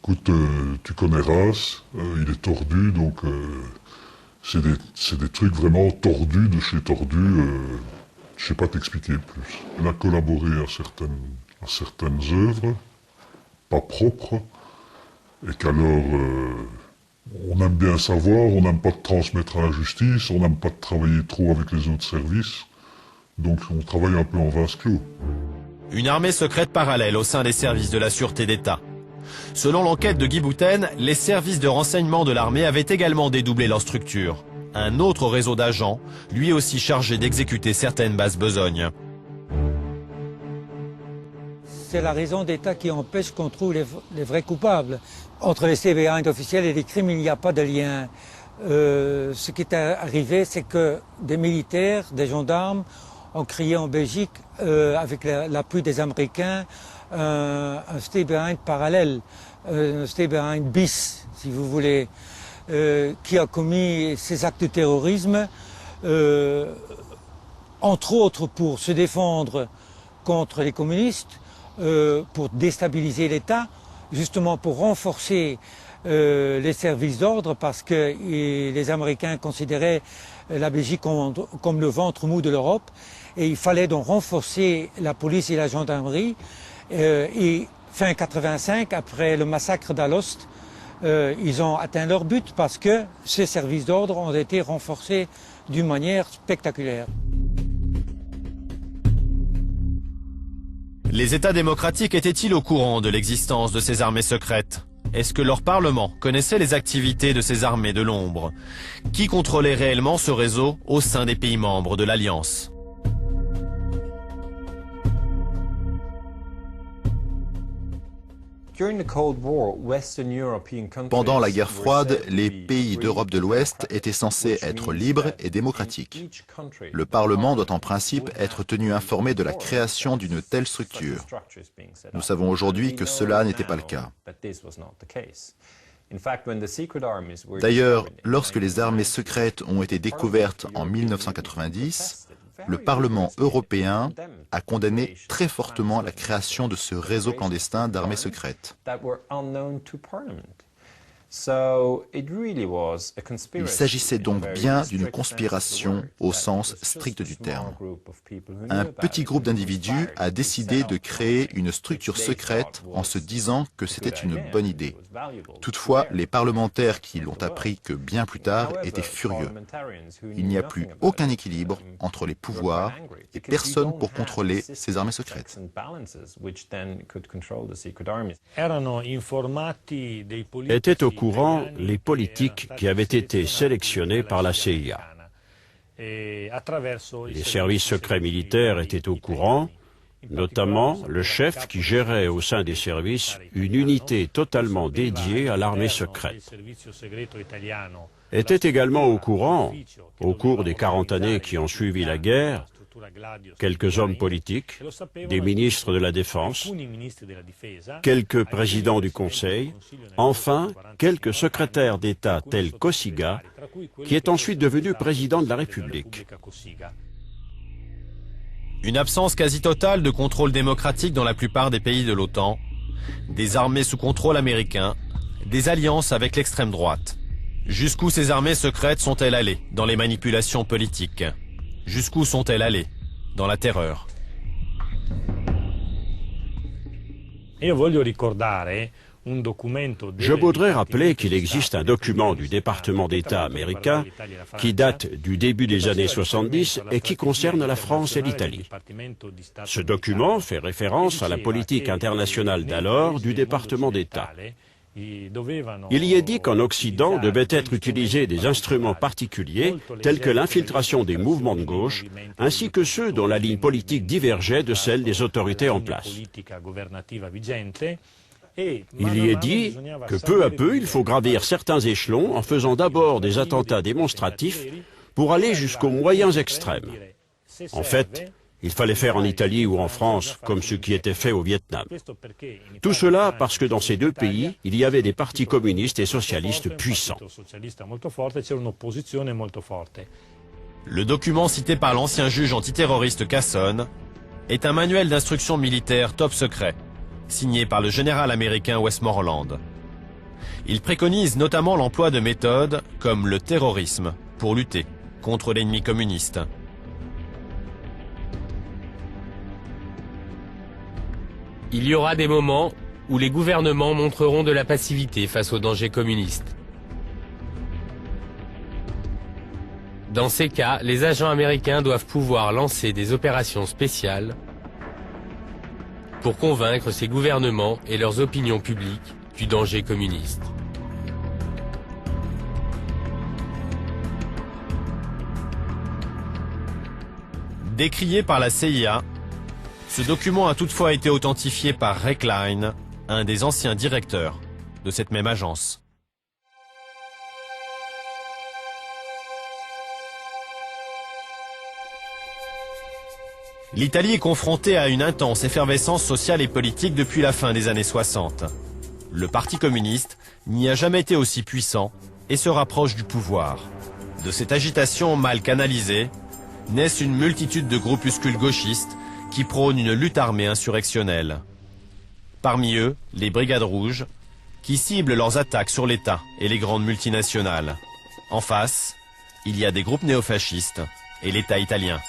Écoute, tu connais Raz, il est tordu, donc c'est des trucs vraiment tordus de chez tordus. Je sais pas t'expliquer plus. Elle a collaboré à certaines œuvres, pas propres, et qu'alors, on aime bien savoir, on n'aime pas transmettre à la justice, on n'aime pas travailler trop avec les autres services, donc on travaille un peu en vase clos. Une armée secrète parallèle au sein des services de la sûreté d'État. Selon l'enquête de Guy Bouten, les services de renseignement de l'armée avaient également dédoublé leur structure. Un autre réseau d'agents, lui aussi chargé d'exécuter certaines basses besognes. C'est la raison d'État qui empêche qu'on trouve les vrais coupables. Entre les CB1 officiels et les crimes, il n'y a pas de lien. Ce qui est arrivé, c'est que des militaires, des gendarmes, ont créé en Belgique, avec l'appui des Américains, un CB1 parallèle, un CB1 bis, si vous voulez. Qui a commis ces actes de terrorisme, entre autres pour se défendre contre les communistes, pour déstabiliser l'État, justement pour renforcer les services d'ordre, parce que les Américains considéraient la Belgique comme le ventre mou de l'Europe, et il fallait donc renforcer la police et la gendarmerie. Et fin 85, après le massacre d'Alost, ils ont atteint leur but parce que ces services d'ordre ont été renforcés d'une manière spectaculaire. Les États démocratiques étaient-ils au courant de l'existence de ces armées secrètes? Est-ce que leur Parlement connaissait les activités de ces armées de l'ombre? Qui contrôlait réellement ce réseau au sein des pays membres de l'Alliance? Pendant la guerre froide, les pays d'Europe de l'Ouest étaient censés être libres et démocratiques. Le Parlement doit en principe être tenu informé de la création d'une telle structure. Nous savons aujourd'hui que cela n'était pas le cas. D'ailleurs, lorsque les armées secrètes ont été découvertes en 1990, le Parlement européen a condamné très fortement la création de ce réseau clandestin d'armées secrètes. Il s'agissait donc bien d'une conspiration au sens strict du terme. Un petit groupe d'individus a décidé de créer une structure secrète en se disant que c'était une bonne idée. Toutefois, les parlementaires qui l'ont appris que bien plus tard étaient furieux. Il n'y a plus aucun équilibre entre les pouvoirs et personne pour contrôler ces armées secrètes. Étaient au courant les politiques qui avaient été sélectionnés par la CIA. Les services secrets militaires étaient au courant, notamment le chef qui gérait au sein des services une unité totalement dédiée à l'armée secrète. Étaient également au courant, au cours des 40 années qui ont suivi la guerre, quelques hommes politiques, des ministres de la Défense, quelques présidents du Conseil, enfin quelques secrétaires d'État tels Cossiga, qui est ensuite devenu président de la République. Une absence quasi totale de contrôle démocratique dans la plupart des pays de l'OTAN, des armées sous contrôle américain, des alliances avec l'extrême droite. Jusqu'où ces armées secrètes sont-elles allées dans les manipulations politiques? Jusqu'où sont-elles allées dans la terreur? Je voudrais rappeler qu'il existe un document du département d'État américain qui date du début des années 70 et qui concerne la France et l'Italie. Ce document fait référence à la politique internationale d'alors du département d'État. Il y est dit qu'en Occident devaient être utilisés des instruments particuliers tels que l'infiltration des mouvements de gauche ainsi que ceux dont la ligne politique divergeait de celle des autorités en place. Il y est dit que peu à peu, il faut gravir certains échelons en faisant d'abord des attentats démonstratifs pour aller jusqu'aux moyens extrêmes. En fait, il fallait faire en Italie ou en France comme ce qui était fait au Vietnam. Tout cela parce que dans ces deux pays, il y avait des partis communistes et socialistes puissants. Le document cité par l'ancien juge antiterroriste Casson est un manuel d'instruction militaire top secret, signé par le général américain Westmoreland. Il préconise notamment l'emploi de méthodes comme le terrorisme pour lutter contre l'ennemi communiste. Il y aura des moments où les gouvernements montreront de la passivité face aux dangers communistes. Dans ces cas, les agents américains doivent pouvoir lancer des opérations spéciales pour convaincre ces gouvernements et leurs opinions publiques du danger communiste. Décrié par la CIA, ce document a toutefois été authentifié par Ray Klein, un des anciens directeurs de cette même agence. L'Italie est confrontée à une intense effervescence sociale et politique depuis la fin des années 60. Le Parti communiste n'y a jamais été aussi puissant et se rapproche du pouvoir. De cette agitation mal canalisée, naissent une multitude de groupuscules gauchistes qui prônent une lutte armée insurrectionnelle. Parmi eux, les Brigades Rouges, qui ciblent leurs attaques sur l'État et les grandes multinationales. En face, il y a des groupes néofascistes et l'État italien.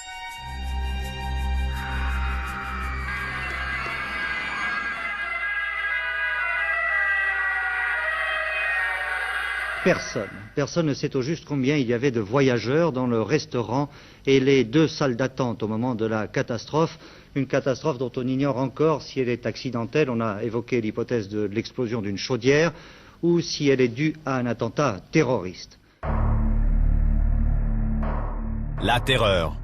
Personne ne sait au juste combien il y avait de voyageurs dans le restaurant et les deux salles d'attente au moment de la catastrophe. Une catastrophe dont on ignore encore si elle est accidentelle. On a évoqué l'hypothèse de l'explosion d'une chaudière ou si elle est due à un attentat terroriste. La terreur.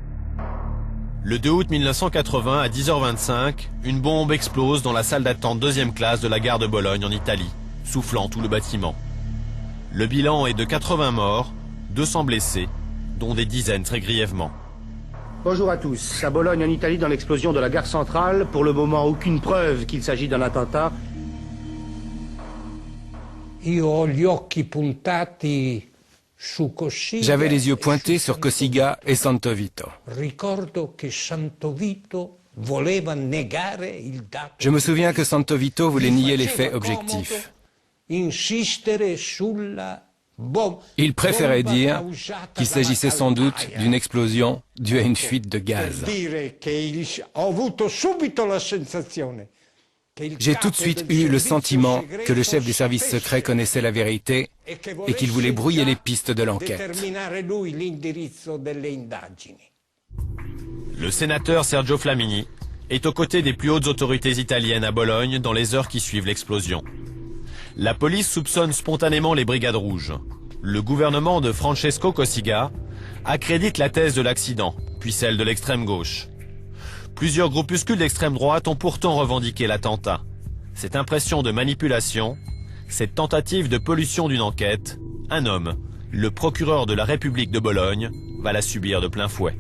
Le 2 août 1980 à 10h25, une bombe explose dans la salle d'attente deuxième classe de la gare de Bologne en Italie, soufflant tout le bâtiment. Le bilan est de 80 morts, 200 blessés, dont des dizaines très grièvement. Bonjour à tous. À Bologne, en Italie, dans l'explosion de la gare centrale, pour le moment, aucune preuve qu'il s'agit d'un attentat. J'avais les yeux pointés sur Cossiga et Santo Vito. Je me souviens que Santo Vito voulait nier les faits objectifs. Il préférait dire qu'il s'agissait sans doute d'une explosion due à une fuite de gaz. J'ai tout de suite eu le sentiment que le chef des services secrets connaissait la vérité et qu'il voulait brouiller les pistes de l'enquête. Le sénateur Sergio Flamini est aux côtés des plus hautes autorités italiennes à Bologne dans les heures qui suivent l'explosion. La police soupçonne spontanément les Brigades Rouges. Le gouvernement de Francesco Cossiga accrédite la thèse de l'accident, puis celle de l'extrême gauche. Plusieurs groupuscules d'extrême droite ont pourtant revendiqué l'attentat. Cette impression de manipulation, cette tentative de pollution d'une enquête, un homme, le procureur de la République de Bologne, va la subir de plein fouet.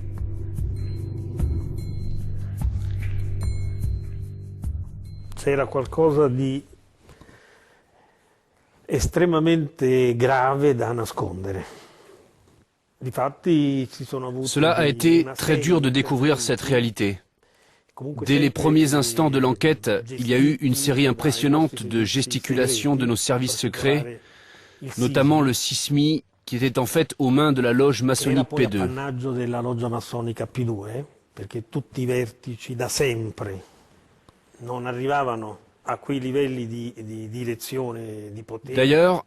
C'era qualcosa di estremamente grave da nascondere. Cela a été très dur de découvrir cette réalité. Dès les premiers instants de l'enquête, il y a eu une série impressionnante de gesticulations de nos services secrets, notamment le SISMI, qui était en fait aux mains de la loge maçonnique P2. Perché tutti i vertici da sempre non arrivavano a quei livelli di direzione di potere. D'ailleurs,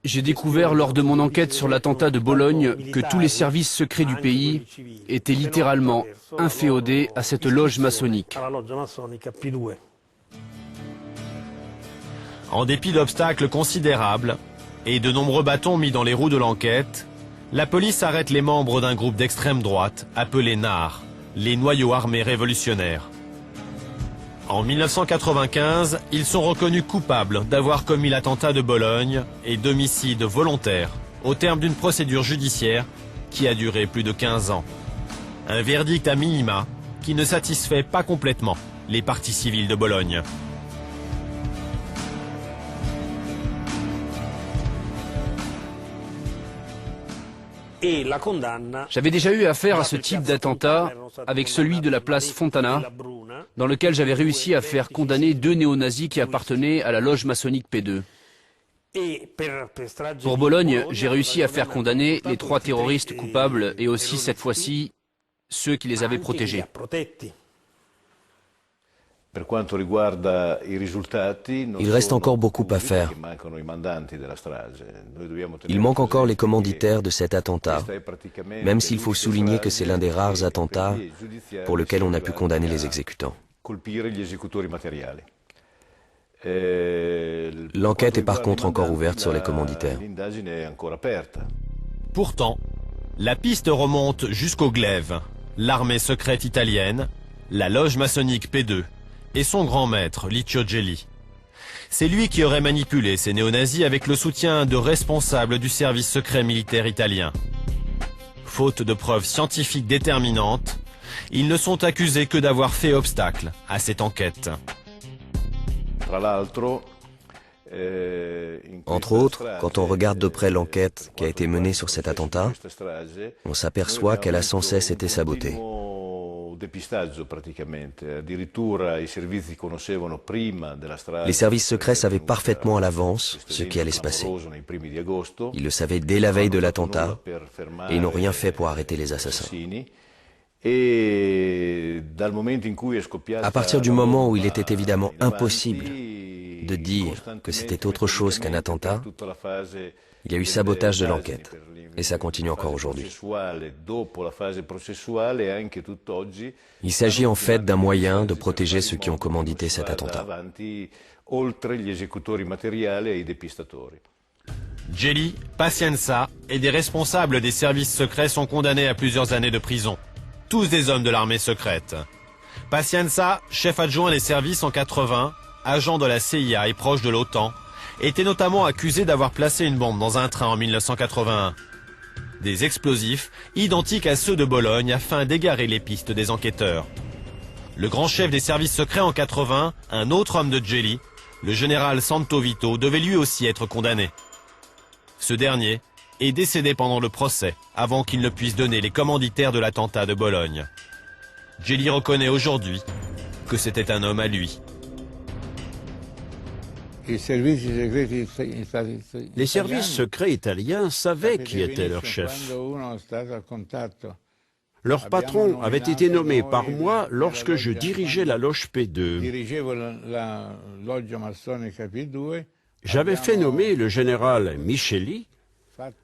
j'ai découvert lors de mon enquête sur l'attentat de Bologne que tous les services secrets du pays étaient littéralement inféodés à cette loge maçonnique. En dépit d'obstacles considérables et de nombreux bâtons mis dans les roues de l'enquête, la police arrête les membres d'un groupe d'extrême droite appelé NAR, les noyaux armés révolutionnaires. En 1995, ils sont reconnus coupables d'avoir commis l'attentat de Bologne et d'homicide volontaire au terme d'une procédure judiciaire qui a duré plus de 15 ans. Un verdict à minima qui ne satisfait pas complètement les parties civiles de Bologne. J'avais déjà eu affaire à ce type d'attentat avec celui de la place Fontana, dans lequel j'avais réussi à faire condamner 2 néo-nazis qui appartenaient à la loge maçonnique P2. Pour Bologne, j'ai réussi à faire condamner les 3 terroristes coupables et aussi, cette fois-ci, ceux qui les avaient protégés. Il reste encore beaucoup à faire. Il manque encore les commanditaires de cet attentat, même s'il faut souligner que c'est l'un des rares attentats pour lequel on a pu condamner les exécutants. L'enquête est par contre encore ouverte sur les commanditaires. Pourtant, la piste remonte jusqu'au glaive, l'armée secrète italienne, la loge maçonnique P2 et son grand maître, Licio Gelli. C'est lui qui aurait manipulé ces néo-nazis avec le soutien de responsables du service secret militaire italien. Faute de preuves scientifiques déterminantes, ils ne sont accusés que d'avoir fait obstacle à cette enquête. Entre autres, quand on regarde de près l'enquête qui a été menée sur cet attentat, on s'aperçoit qu'elle a sans cesse été sabotée. Les services secrets savaient parfaitement à l'avance ce qui allait se passer. Ils le savaient dès la veille de l'attentat et ils n'ont rien fait pour arrêter les assassins. À partir du moment où il était évidemment impossible de dire que c'était autre chose qu'un attentat, il y a eu sabotage de l'enquête. Et ça continue encore aujourd'hui. Il s'agit en fait d'un moyen de protéger ceux qui ont commandité cet attentat. Gelli, Pazienza et des responsables des services secrets sont condamnés à plusieurs années de prison. Tous des hommes de l'armée secrète. Pazienza, chef adjoint des services en 80, agent de la CIA et proche de l'OTAN, était notamment accusé d'avoir placé une bombe dans un train en 1981. Des explosifs identiques à ceux de Bologne afin d'égarer les pistes des enquêteurs. Le grand chef des services secrets en 80, un autre homme de Gelli, le général Santo Vito, devait lui aussi être condamné. Ce dernier est décédé pendant le procès, avant qu'il ne puisse donner les commanditaires de l'attentat de Bologne. Gelli reconnaît aujourd'hui que c'était un homme à lui. Les services secrets italiens savaient qui était leur chef. Leur patron avait été nommé par moi lorsque je dirigeais la loge P2. J'avais fait nommer le général Micheli,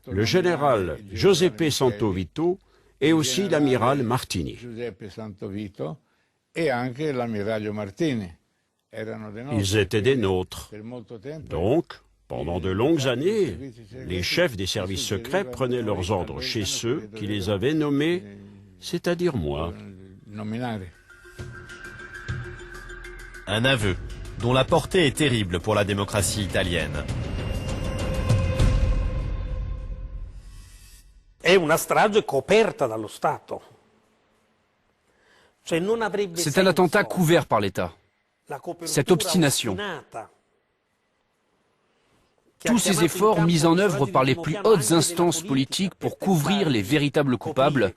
le général Giuseppe Santo Vito et aussi l'amiral Martini. Ils étaient des nôtres. Donc, pendant de longues années, les chefs des services secrets prenaient leurs ordres chez ceux qui les avaient nommés, c'est-à-dire moi. Un aveu dont la portée est terrible pour la démocratie italienne. È una strage coperta dallo Stato. C'est un attentat couvert par l'État. Cette obstination. Tous ces efforts mis en œuvre par les plus hautes instances politiques pour couvrir les véritables coupables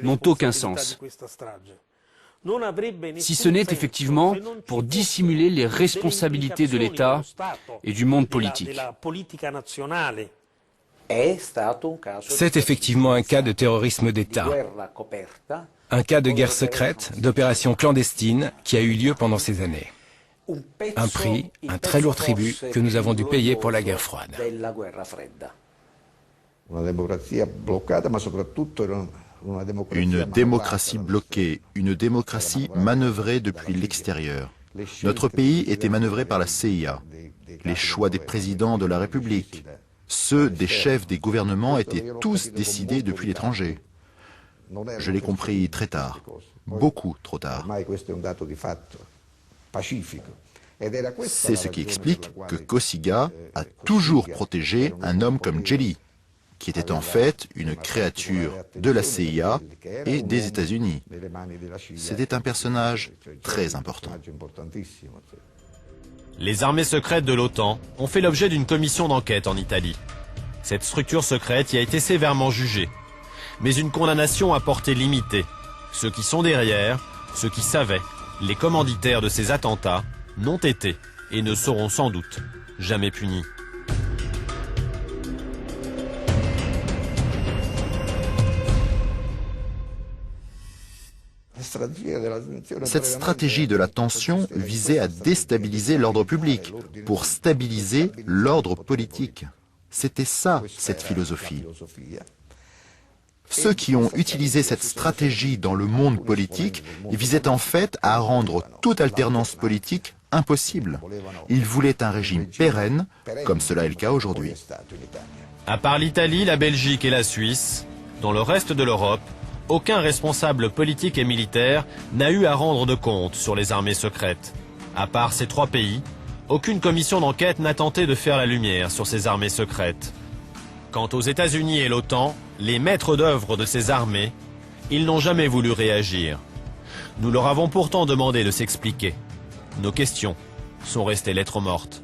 n'ont aucun sens. si ce n'est effectivement pour dissimuler les responsabilités de l'État et du monde politique. C'est effectivement un cas de terrorisme d'État, un cas de guerre secrète, d'opération clandestine qui a eu lieu pendant ces années. Un prix, un très lourd tribut que nous avons dû payer pour la guerre froide. Une démocratie bloquée, une démocratie manœuvrée depuis l'extérieur. Notre pays était manœuvré par la CIA. Les choix des présidents de la République, ceux des chefs des gouvernements étaient tous décidés depuis l'étranger. Je l'ai compris très tard, beaucoup trop tard. C'est ce qui explique que Cossiga a toujours protégé un homme comme Gelli, qui était en fait une créature de la CIA et des États-Unis. C'était un personnage très important. Les armées secrètes de l'OTAN ont fait l'objet d'une commission d'enquête en Italie. Cette structure secrète y a été sévèrement jugée. Mais une condamnation à portée limitée. Ceux qui sont derrière, ceux qui savaient, les commanditaires de ces attentats, n'ont été et ne seront sans doute jamais punis. Cette stratégie de la tension visait à déstabiliser l'ordre public pour stabiliser l'ordre politique. C'était ça, cette philosophie. Ceux qui ont utilisé cette stratégie dans le monde politique visaient en fait à rendre toute alternance politique impossible. Ils voulaient un régime pérenne, comme cela est le cas aujourd'hui. À part l'Italie, la Belgique et la Suisse, dans le reste de l'Europe, aucun responsable politique et militaire n'a eu à rendre de compte sur les armées secrètes. À part ces 3 pays, aucune commission d'enquête n'a tenté de faire la lumière sur ces armées secrètes. Quant aux États-Unis et l'OTAN, les maîtres d'œuvre de ces armées, ils n'ont jamais voulu réagir. Nous leur avons pourtant demandé de s'expliquer. Nos questions sont restées lettres mortes.